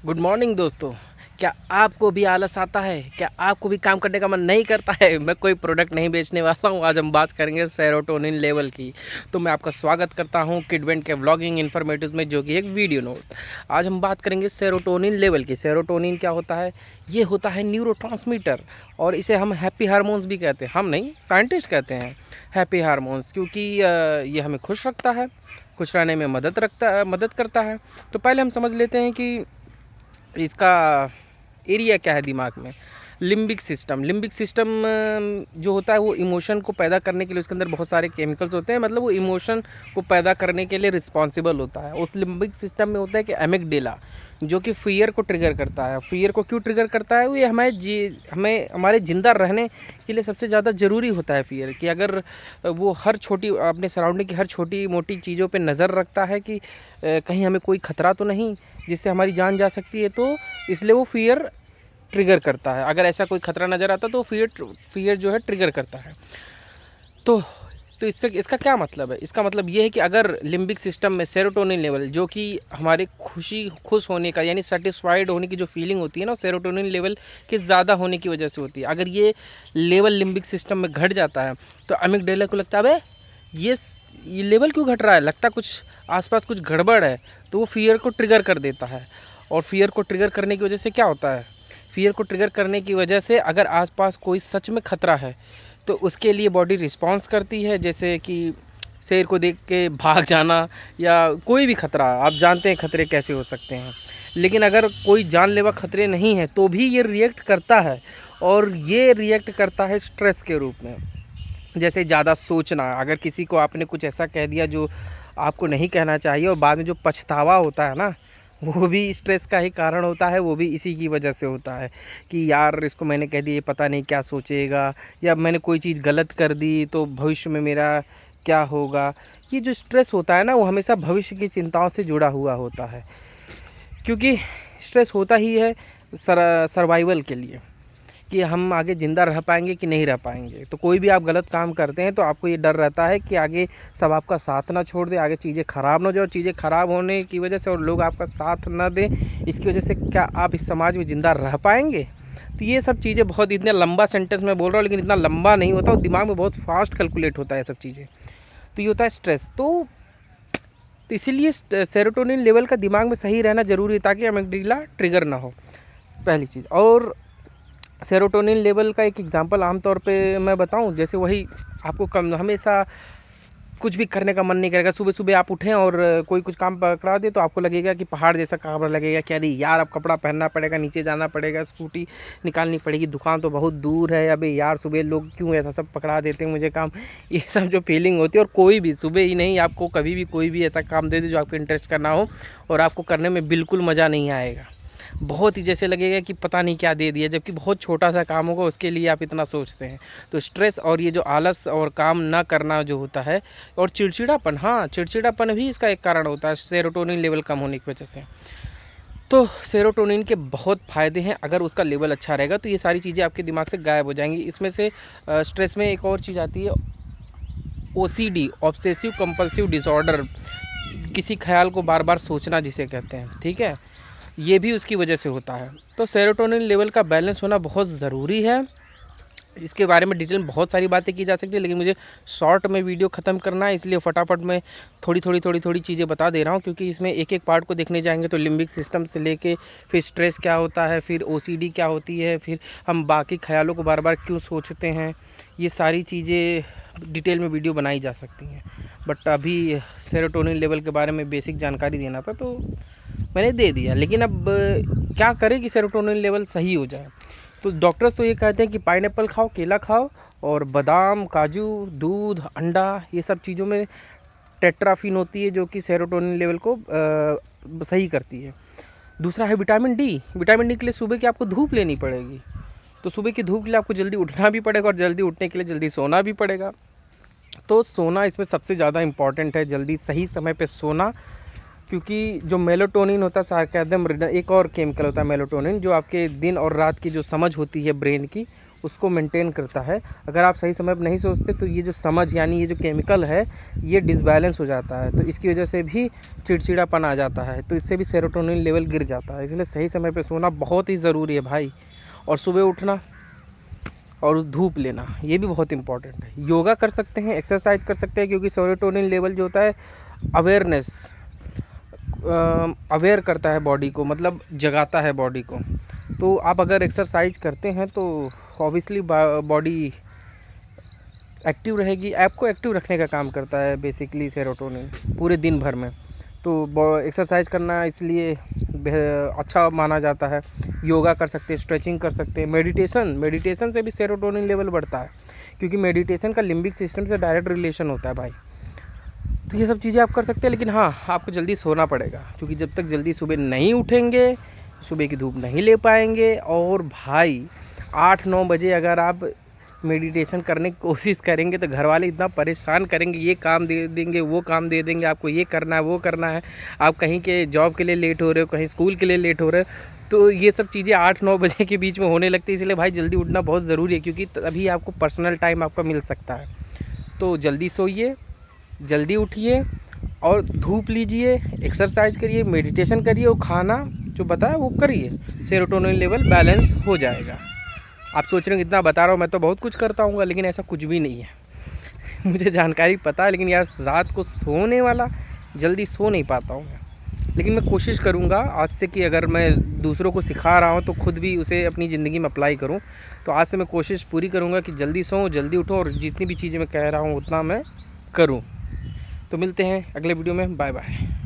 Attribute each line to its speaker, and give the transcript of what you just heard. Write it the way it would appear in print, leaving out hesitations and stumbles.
Speaker 1: Good morning दोस्तों। क्या आपको भी आलस आता है? क्या आपको भी काम करने का मन नहीं करता है? मैं कोई प्रोडक्ट नहीं बेचने वाला हूँ। आज हम बात करेंगे सेरोटोनिन लेवल की। तो मैं आपका स्वागत करता हूँ किडवेंट के व्लॉगिंग इन्फॉर्मेटिव में, जो कि एक वीडियो नोट। आज हम बात करेंगे सेरोटोनिन लेवल की। सेरोटोनिन क्या होता है? ये होता है न्यूरोट्रांसमीटर, और इसे हम हैप्पी हार्मोन्स भी कहते हैं। हम नहीं, साइंटिस्ट कहते हैं हैप्पी हार्मोन्स, क्योंकि ये हमें खुश रखता है, खुश रहने में मदद करता है। तो पहले हम समझ लेते हैं कि इसका एरिया क्या है दिमाग में। लिम्बिक सिस्टम जो होता है वो इमोशन को पैदा करने के लिए, उसके अंदर बहुत सारे केमिकल्स होते हैं, मतलब वो इमोशन को पैदा करने के लिए रिस्पॉन्सिबल होता है। उस लिम्बिक सिस्टम में होता है कि एमिगडेला, जो कि फियर को ट्रिगर करता है। फियर को क्यों ट्रिगर करता है? वो ये हमें हमारे ज़िंदा रहने के लिए सबसे ज़्यादा ज़रूरी होता है फियर, कि अगर वो हर छोटी अपने सराउंडिंग की हर छोटी मोटी चीज़ों पे नज़र रखता है कि कहीं हमें कोई ख़तरा तो नहीं जिससे हमारी जान जा सकती है, तो इसलिए वो फियर ट्रिगर करता है। अगर ऐसा कोई खतरा नज़र आता तो फियर जो है ट्रिगर करता है। तो इससे इसका क्या मतलब है? इसका मतलब ये है कि अगर लिम्बिक सिस्टम में सेरोटोनिन लेवल, जो कि हमारे खुश होने का यानी सेटिस्फाइड होने की जो फीलिंग होती है ना, सेरोटोनिन लेवल के ज़्यादा होने की वजह से होती है। अगर ये लेवल लिम्बिक सिस्टम में घट जाता है तो अमिगडाला को लगता है अबे ये लेवल क्यों घट रहा है, लगता कुछ आसपास कुछ गड़बड़ है, तो वो फियर को ट्रिगर कर देता है। और फियर को ट्रिगर करने की वजह से क्या होता है? फियर को ट्रिगर करने की वजह से अगर आसपास कोई सच में खतरा है तो उसके लिए बॉडी रिस्पॉन्स करती है, जैसे कि शेर को देख के भाग जाना, या कोई भी खतरा। आप जानते हैं खतरे कैसे हो सकते हैं। लेकिन अगर कोई जानलेवा खतरे नहीं है तो भी ये रिएक्ट करता है, और ये रिएक्ट करता है स्ट्रेस के रूप में। जैसे ज़्यादा सोचना, अगर किसी को आपने कुछ ऐसा कह दिया जो आपको नहीं कहना चाहिए, और बाद में जो पछतावा होता है ना, वो भी स्ट्रेस का ही कारण होता है। वो भी इसी की वजह से होता है कि यार इसको मैंने कह दिया, पता नहीं क्या सोचेगा, या मैंने कोई चीज़ गलत कर दी तो भविष्य में मेरा क्या होगा। ये जो स्ट्रेस होता है ना, वो हमेशा भविष्य की चिंताओं से जुड़ा हुआ होता है, क्योंकि स्ट्रेस होता ही है सर्वाइवल के लिए, कि हम आगे ज़िंदा रह पाएंगे कि नहीं रह पाएंगे। तो कोई भी आप गलत काम करते हैं तो आपको ये डर रहता है कि आगे सब आपका साथ ना छोड़ दे, आगे चीज़ें ख़राब ना हो जाए, और चीज़ें ख़राब होने की वजह से और लोग आपका साथ ना दें, इसकी वजह से क्या आप इस समाज में ज़िंदा रह पाएंगे? तो ये सब चीज़ें, बहुत इतने लंबा सेंटेंस में बोल रहा हूँ लेकिन इतना लंबा नहीं होता, और दिमाग में बहुत फास्ट कैलकुलेट होता है सब चीज़ें। तो ये होता है स्ट्रेस। तो इसीलिए सेरोटोनिन लेवल का दिमाग में सही रहना ज़रूरी है, ताकि अमिगडाला ट्रिगर ना हो, पहली चीज़। और सेरोटोनिन लेवल का एक एग्जांपल आमतौर पे मैं बताऊं, जैसे वही आपको कम हमेशा कुछ भी करने का मन नहीं करेगा। सुबह सुबह आप उठें और कोई कुछ काम पकड़ा दे तो आपको लगेगा कि पहाड़ जैसा काम लगेगा, कि अरे यार अब कपड़ा पहनना पड़ेगा, नीचे जाना पड़ेगा, स्कूटी निकालनी पड़ेगी, दुकान तो बहुत दूर है, अबे यार सुबह लोग क्यों ऐसा सब पकड़ा देते हैं मुझे काम। ये सब जो फीलिंग होती है, और कोई भी सुबह ही नहीं, आपको कभी भी कोई भी ऐसा काम दे दे जो आपको इंटरेस्ट करना हो और आपको करने में बिल्कुल मज़ा नहीं आएगा, बहुत ही जैसे लगेगा कि पता नहीं क्या दे दिया, जबकि बहुत छोटा सा काम होगा उसके लिए आप इतना सोचते हैं। तो स्ट्रेस और ये जो आलस और काम ना करना जो होता है, और चिड़चिड़ापन, हाँ चिड़चिड़ापन भी इसका एक कारण होता है सेरोटोनिन लेवल कम होने की वजह से। तो सेरोटोनिन के बहुत फ़ायदे हैं, अगर उसका लेवल अच्छा रहेगा तो ये सारी चीज़ें आपके दिमाग से गायब हो जाएंगी। इसमें से स्ट्रेस में एक और चीज़ आती है, OCD, ऑब्सेसिव कंपल्सिव डिसऑर्डर, किसी ख्याल को बार बार सोचना जिसे कहते हैं, ठीक है, ये भी उसकी वजह से होता है। तो सेरोटोनिन लेवल का बैलेंस होना बहुत ज़रूरी है। इसके बारे में डिटेल में बहुत सारी बातें की जा सकती है, लेकिन मुझे शॉर्ट में वीडियो ख़त्म करना है, इसलिए फटाफट मैं थोड़ी चीज़ें बता दे रहा हूँ, क्योंकि इसमें एक एक पार्ट को देखने जाएंगे तो लिम्बिक सिस्टम से लेके फिर स्ट्रेस क्या होता है, फिर OCD क्या होती है, फिर हम बाकी ख्यालों को बार बार क्यों सोचते हैं, ये सारी चीज़ें डिटेल में वीडियो बनाई जा सकती हैं। बट अभी सेरोटोनिन लेवल के बारे में बेसिक जानकारी देना था तो मैंने दे दिया। लेकिन अब क्या करें कि सेरोटोनिन लेवल सही हो जाए? तो डॉक्टर्स तो ये कहते हैं कि पाइनएप्पल खाओ, केला खाओ, और बादाम, काजू, दूध, अंडा, ये सब चीज़ों में टेट्राफिन होती है जो कि सेरोटोनिन लेवल को सही करती है। दूसरा है विटामिन डी। विटामिन डी के लिए सुबह की आपको धूप लेनी पड़ेगी, तो सुबह की धूप के लिए आपको जल्दी उठना भी पड़ेगा, और जल्दी उठने के लिए जल्दी सोना भी पड़ेगा। तो सोना इसमें सबसे ज़्यादा इम्पॉर्टेंट है, जल्दी सही समय पे सोना, क्योंकि जो मेलाटोनिन होता है सार्कैडियम, एक और केमिकल होता है मेलाटोनिन, जो आपके दिन और रात की जो समझ होती है ब्रेन की, उसको मेंटेन करता है। अगर आप सही समय पर नहीं सोचते तो ये जो समझ यानी ये जो केमिकल है ये डिसबैलेंस हो जाता है, तो इसकी वजह से भी चिड़चिड़ापन आ जाता है, तो इससे भी सेरोटोनिन लेवल गिर जाता है। इसलिए सही समय पे सोना बहुत ही ज़रूरी है भाई। और सुबह उठना और धूप लेना ये भी बहुत इंपॉर्टेंट है। योगा कर सकते हैं, एक्सरसाइज कर सकते हैं, क्योंकि सेरोटोनिन लेवल जो होता है अवेयरनेस अवेयर करता है बॉडी को, मतलब जगाता है बॉडी को। तो आप अगर एक्सरसाइज करते हैं तो ऑब्वियसली बॉडी एक्टिव रहेगी। आपको एक्टिव रखने का काम करता है बेसिकली सेरोटोनिन पूरे दिन भर में। तो एक्सरसाइज करना इसलिए अच्छा माना जाता है। योगा कर सकते हैं, स्ट्रेचिंग कर सकते हैं, मेडिटेशन से भी सेरोटोनिन लेवल बढ़ता है, क्योंकि मेडिटेशन का लिम्बिक सिस्टम से डायरेक्ट रिलेशन होता है भाई। तो ये सब चीज़ें आप कर सकते हैं, लेकिन हाँ आपको जल्दी सोना पड़ेगा, क्योंकि जब तक जल्दी सुबह नहीं उठेंगे, सुबह की धूप नहीं ले पाएंगे। और भाई 8-9 बजे अगर आप मेडिटेशन करने की कोशिश करेंगे तो घर वाले इतना परेशान करेंगे, ये काम दे देंगे, वो काम दे देंगे, आपको ये करना है, वो करना है, आप कहीं के जॉब के लिए लेट हो रहे हो, कहीं स्कूल के लिए लेट हो रहे हो। तो ये सब चीज़ें 8-9 बजे के बीच में होने लगती है। इसलिए भाई जल्दी उठना बहुत ज़रूरी है, क्योंकि तभी आपको पर्सनल टाइम आपका मिल सकता है। तो जल्दी सोइए, जल्दी उठिए और धूप लीजिए, एक्सरसाइज करिए, मेडिटेशन करिए और खाना जो बताया वो करिए, सेरोटोनिन लेवल बैलेंस हो जाएगा। आप सोच रहे हो इतना बता रहा हूँ मैं तो बहुत कुछ करता हूँ, लेकिन ऐसा कुछ भी नहीं है। मुझे जानकारी पता है, लेकिन यार रात को सोने वाला जल्दी सो नहीं पाता हूँ मैं। लेकिन मैं कोशिश करूँगा आज से कि अगर मैं दूसरों को सिखा रहा हूँ तो खुद भी उसे अपनी ज़िंदगी में अप्लाई करूँ। तो आज से मैं कोशिश पूरी करूँगा कि जल्दी सोऊं, जल्दी उठूँ और जितनी भी चीज़ें मैं कह रहा हूँ उतना मैं करूँ। तो मिलते हैं अगले वीडियो में, बाय बाय।